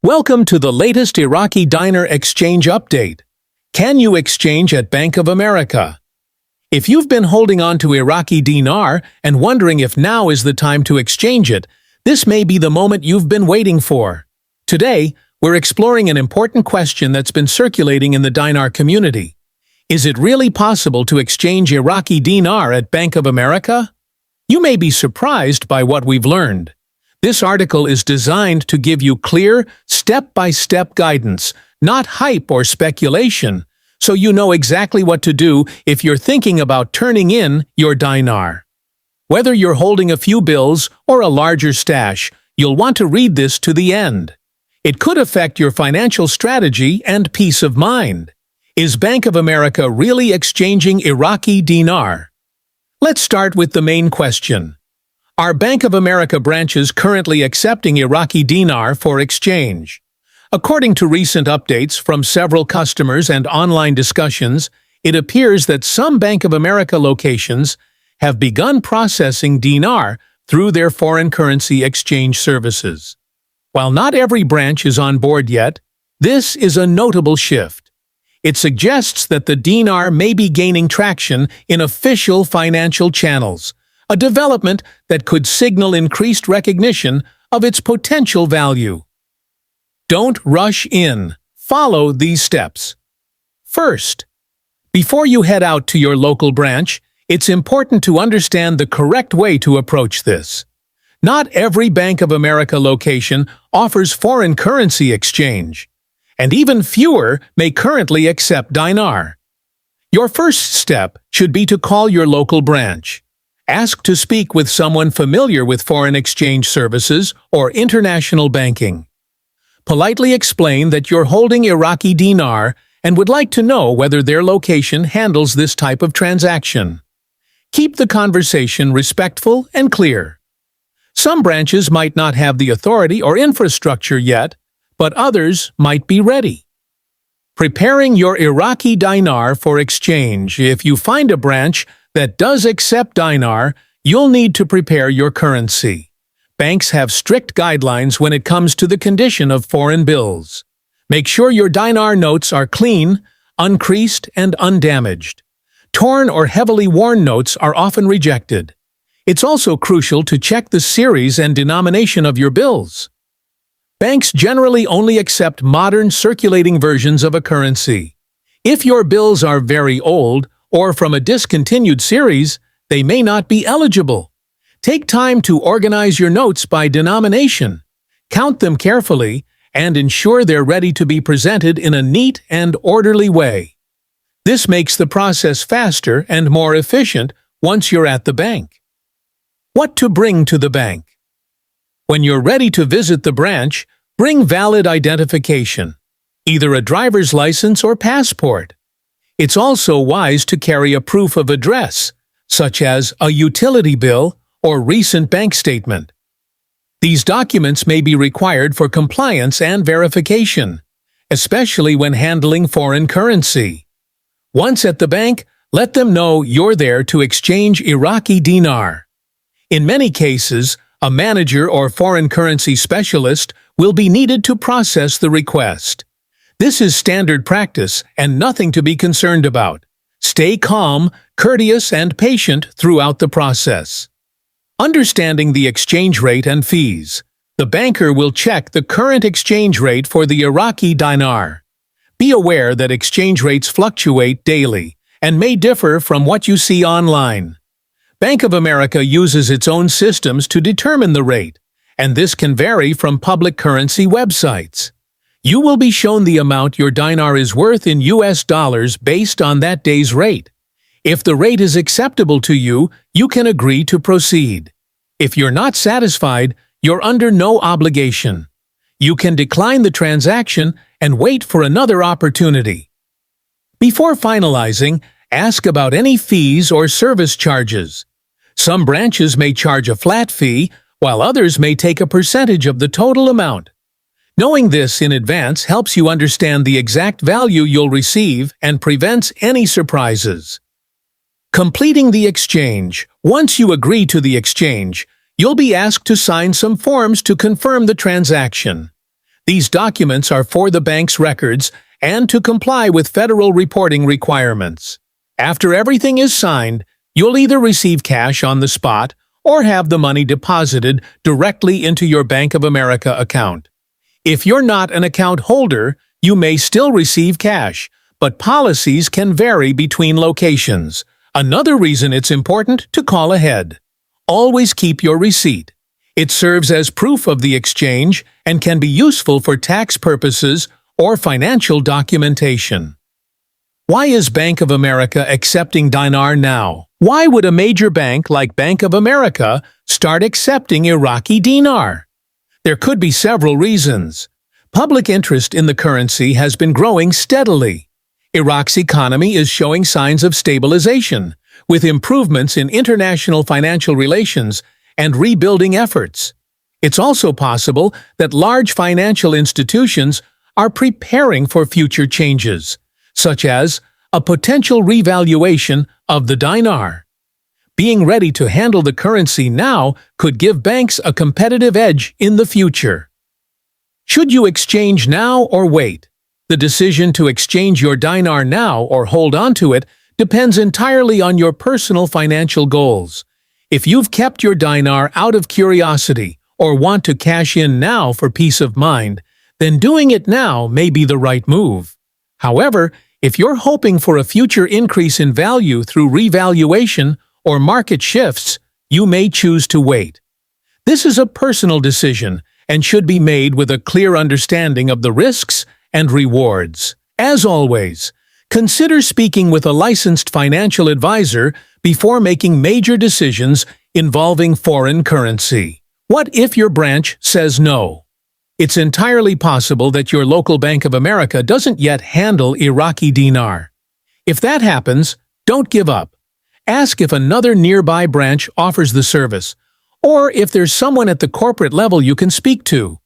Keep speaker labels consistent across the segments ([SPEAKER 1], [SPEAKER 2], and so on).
[SPEAKER 1] Welcome to the latest Iraqi Dinar exchange update. Can you exchange at Bank of America? If you've been holding on to Iraqi Dinar and wondering if now is the time to exchange it, this may be the moment you've been waiting for. Today, we're exploring an important question that's been circulating in the Dinar community. Is it really possible to exchange Iraqi Dinar at Bank of America? You may be surprised by what we've learned. This article is designed to give you clear, step-by-step guidance, not hype or speculation, so you know exactly what to do if you're thinking about turning in your dinar. Whether you're holding a few bills or a larger stash, you'll want to read this to the end. It could affect your financial strategy and peace of mind. Is Bank of America really exchanging Iraqi dinar? Let's start with the main question. Are Bank of America branches currently accepting Iraqi dinar for exchange? According to recent updates from several customers and online discussions, it appears that some Bank of America locations have begun processing dinar through their foreign currency exchange services. While not every branch is on board yet, this is a notable shift. It suggests that the dinar may be gaining traction in official financial channels, a development that could signal increased recognition of its potential value. Don't rush in. Follow these steps. First, before you head out to your local branch, it's important to understand the correct way to approach this. Not every Bank of America location offers foreign currency exchange, and even fewer may currently accept dinar. Your first step should be to call your local branch. Ask to speak with someone familiar with foreign exchange services or international banking. Politely explain that you're holding Iraqi dinar and would like to know whether their location handles this type of transaction. Keep the conversation respectful and clear. Some branches might not have the authority or infrastructure yet, but others might be ready. Preparing your Iraqi dinar for exchange. If you find a branch that does accept dinar, you'll need to prepare your currency. Banks have strict guidelines when it comes to the condition of foreign bills. Make sure your dinar notes are clean, uncreased, and undamaged. Torn or heavily worn notes are often rejected. It's also crucial to check the series and denomination of your bills. Banks generally only accept modern circulating versions of a currency. If your bills are very old, or from a discontinued series, they may not be eligible. Take time to organize your notes by denomination. Count them carefully and ensure they're ready to be presented in a neat and orderly way. This makes the process faster and more efficient once you're at the bank. What to bring to the bank? When you're ready to visit the branch, bring valid identification, either a driver's license or passport. It's also wise to carry a proof of address, such as a utility bill or recent bank statement. These documents may be required for compliance and verification, especially when handling foreign currency. Once at the bank, let them know you're there to exchange Iraqi dinar. In many cases, a manager or foreign currency specialist will be needed to process the request. This is standard practice and nothing to be concerned about. Stay calm, courteous, and patient throughout the process. Understanding the exchange rate and fees. The banker will check the current exchange rate for the Iraqi dinar. Be aware that exchange rates fluctuate daily and may differ from what you see online. Bank of America uses its own systems to determine the rate, and this can vary from public currency websites. You will be shown the amount your dinar is worth in US dollars based on that day's rate. If the rate is acceptable to you, you can agree to proceed. If you're not satisfied, you're under no obligation. You can decline the transaction and wait for another opportunity. Before finalizing, ask about any fees or service charges. Some branches may charge a flat fee, while others may take a percentage of the total amount. Knowing this in advance helps you understand the exact value you'll receive and prevents any surprises. Completing the exchange. Once you agree to the exchange, you'll be asked to sign some forms to confirm the transaction. These documents are for the bank's records and to comply with federal reporting requirements. After everything is signed, you'll either receive cash on the spot or have the money deposited directly into your Bank of America account. If you're not an account holder, you may still receive cash, but policies can vary between locations. Another reason it's important to call ahead. Always keep your receipt. It serves as proof of the exchange and can be useful for tax purposes or financial documentation. Why is Bank of America accepting dinar now? Why would a major bank like Bank of America start accepting Iraqi dinar? There could be several reasons. Public interest in the currency has been growing steadily. Iraq's economy is showing signs of stabilization, with improvements in international financial relations and rebuilding efforts. It's also possible that large financial institutions are preparing for future changes, such as a potential revaluation of the dinar. Being ready to handle the currency now could give banks a competitive edge in the future. Should you exchange now or wait? The decision to exchange your dinar now or hold on to it depends entirely on your personal financial goals. If you've kept your dinar out of curiosity or want to cash in now for peace of mind, then doing it now may be the right move. However, if you're hoping for a future increase in value through revaluation or market shifts, you may choose to wait. This is a personal decision and should be made with a clear understanding of the risks and rewards. As always, consider speaking with a licensed financial advisor before making major decisions involving foreign currency. What if your branch says no? It's entirely possible that your local Bank of America doesn't yet handle Iraqi dinar. If that happens, don't give up. Ask if another nearby branch offers the service, or if there's someone at the corporate level you can speak to.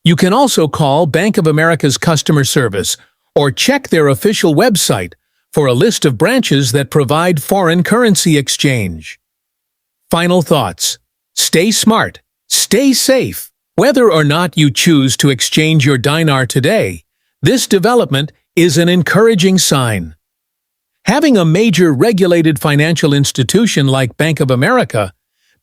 [SPEAKER 1] You can also call Bank of America's customer service or check their official website for a list of branches that provide foreign currency exchange. Final thoughts. Stay smart. Stay safe. Whether or not you choose to exchange your dinar today, this development is an encouraging sign. Having a major regulated financial institution like Bank of America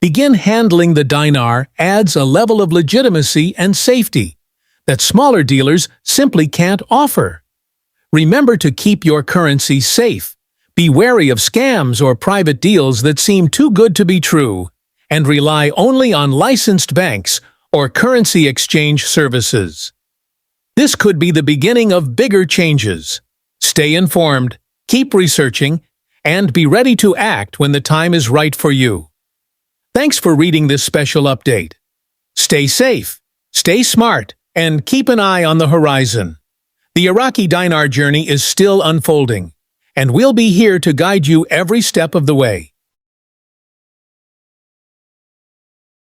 [SPEAKER 1] begin handling the dinar adds a level of legitimacy and safety that smaller dealers simply can't offer. Remember to keep your currency safe, be wary of scams or private deals that seem too good to be true, and rely only on licensed banks or currency exchange services. This could be the beginning of bigger changes. Stay informed, keep researching, and be ready to act when the time is right for you. Thanks for reading this special update. Stay safe, stay smart, and keep an eye on the horizon. The Iraqi dinar journey is still unfolding, and we'll be here to guide you every step of the way.